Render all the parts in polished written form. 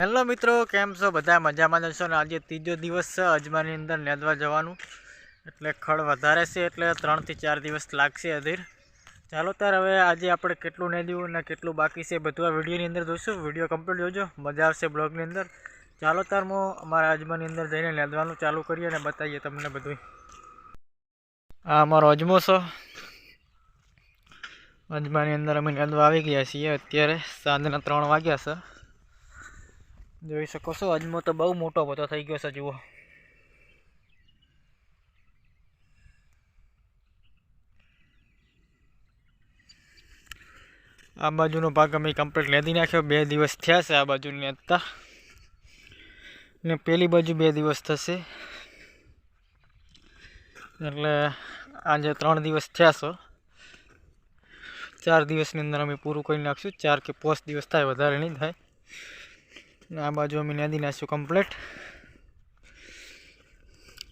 Hello મિત્રો, કેમ છો? બધા મજામાં જશો ને? આજે ત્રીજો દિવસ છે અજમાની અંદર નેદવા જવાનું, એટલે ખડ વધારે છે એટલે 3 થી 4 દિવસ લાગશે અધીર. ચાલો તાર હવે આજે આપણે કેટલું નેદ્યું અને કેટલું બાકી છે બધું આ વિડીયોની અંદર જોઈશું. વિડીયો કમ્પ્લીટ જોજો, મજા આવશે બ્લોગની અંદર. ચાલો તાર હું અમારા અજમાની અંદર જઈને નેદવાનું ચાલુ કરીએ અને બતાવીએ તમને બધું. આ અમારો અજમો છે. અજમાની અંદર અમે નેદવા આવી ગયા છીએ. અત્યારે સાંજના 3 વાગ્યા છે. જોઈ શકો છો અજમો તો બહુ મોટો બધો થઈ ગયો છે. જુઓ, આ બાજુનો ભાગ અમે કમ્પ્લીટ લેદી નાખ્યો. 2 દિવસ થયા છે આ બાજુ નેદતા, ને પેલી બાજુ 2 દિવસ થશે, એટલે આજે 3 દિવસ થયા છે. 4 દિવસની અંદર અમે પૂરું કરી નાખશું. 4 કે 5 દિવસ થાય, વધારે નહીં થાય. આ બાજુ અમે નેદી નાખશું કમ્પ્લીટ.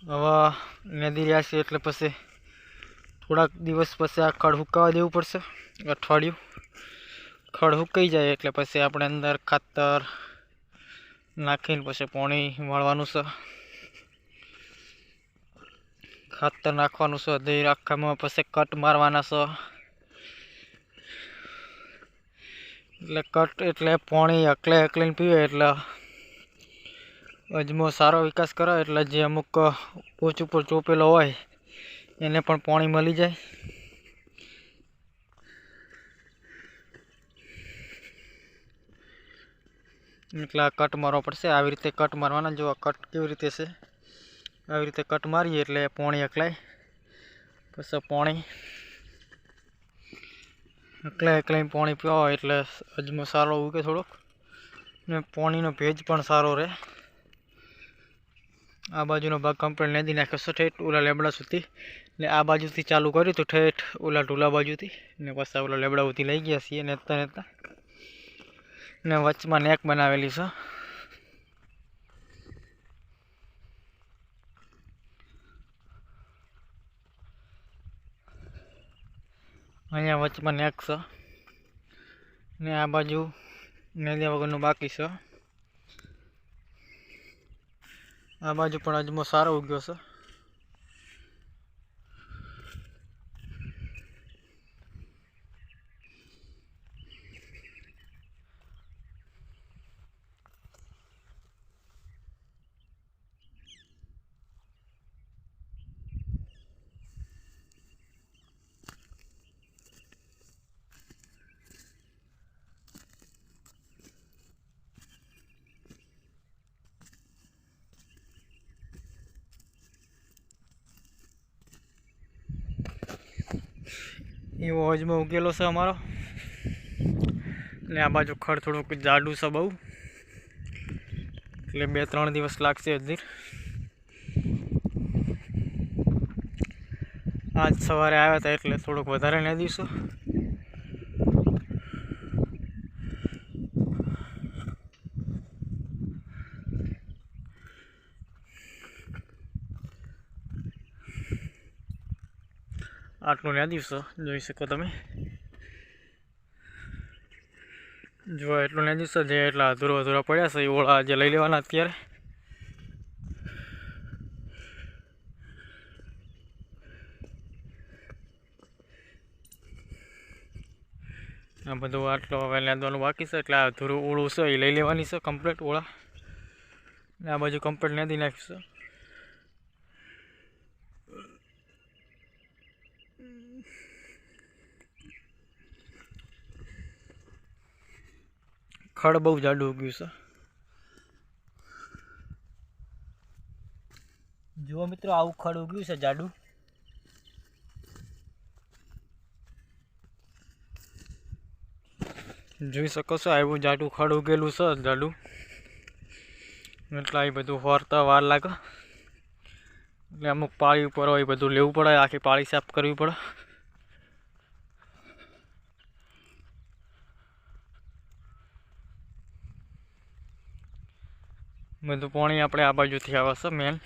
હવે નેદી રહ્યા છીએ એટલે પછી થોડાક દિવસ પછી આ ખડ હુકાવા દેવું પડશે. અઠવાડિયું ખડ હુકાઈ જાય એટલે પછી આપણે અંદર ખાતર નાખીને પછી પાણી વાળવાનું છે. ખાતર નાખવાનું છે. અધીર આખામાં પછી કટ મારવાના છે. એટલે કટ એટલે પાણી એકલીને પીવે એટલે અજમો સારો વિકાસ કરે. એટલે જે અમુક પોચ ઉપર ચોપેલો હોય એને પણ પાણી મળી જાય. એટલે આ કટ મારવો પડશે. આવી રીતે કટ મારવાના. જો આ કટ કેવી રીતે છે, આવી રીતે કટ મારીએ એટલે પાણી એકલાય. પછી પાણી એકલાઈને પાણી પીવા હોય એટલે અજમો સારો ઉગે થોડોક, ને પાણીનો ભેજ પણ સારો રહે. આ બાજુનો ભાગ કમ્પ્લીટ નેદી નાખ્યો છે ઠેઠ ઓલા લેબડા સુધી. ને આ બાજુથી ચાલુ કર્યું તો ઠેઠ ઓલા ઢોલા બાજુથી, ને પછી ઓલા લેબડા સુધી લઈ ગયા છીએ નેતા નેતા. ને વચમાં નેક બનાવેલી છે. અહીંયા વચમાં નેક છે, ને આ બાજુ નેદિયા વગરનું બાકી છે. આ બાજુ પણ અજમો સારો ઉગ્યો છે. એવો અજમો ઉગેલો છે અમારો. એટલે આ બાજુ ખડ થોડુંક જાડું છે બહુ, એટલે 2-3 દિવસ લાગશે હજી. આજ સવારે આવ્યા હતા એટલે થોડુંક વધારે નેદીશું. આટલું નેદીશું, જોઈ શકો તમે. જો એટલું નેદીશું. જે એટલા અધૂરા પડ્યા છે એ ઓળા જે લઈ લેવાના અત્યારે. આ બધું આટલો હવે નેદવાનું બાકી છે, એટલે આ અધૂરું ઓળું છે એ લઈ લેવાની છે કમ્પ્લીટ ઓળા. આ બાજુ કમ્પ્લીટ નેદી નાખીશું. ખડ બહુ જાડું ઉગ્યું છે. જુઓ મિત્રો, આવું ખડ ઉગ્યું છે જાડું. જોઈ શકો છો આવું જાડું ખડ ઉગેલું છે જાડું. એટલે એ બધું ફરતા વાર લાગે. એટલે અમુક પાળી ઉપર હોય બધું લેવું પડે, આખી પાળી સાફ કરવી પડે. બધું પાણી આપણે આ બાજુથી આવે છે. મેન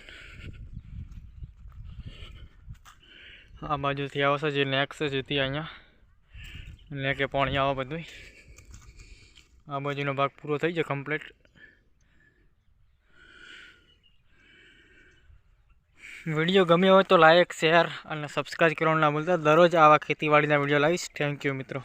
આ બાજુથી આવે છે જે નેક છે, જેથી અહીંયા નેકે પાણી આવે બધું. આ બાજુનો ભાગ પૂરો થઈ જાય કમ્પ્લીટ. વિડીયો ગમ્યો હોય તો લાઈક શેર અને સબસ્ક્રાઈબ કરવાનું ના ભૂલતા. દરરોજ આવા ખેતીવાડીના વિડીયો લાવીશ. થેન્ક યુ મિત્રો.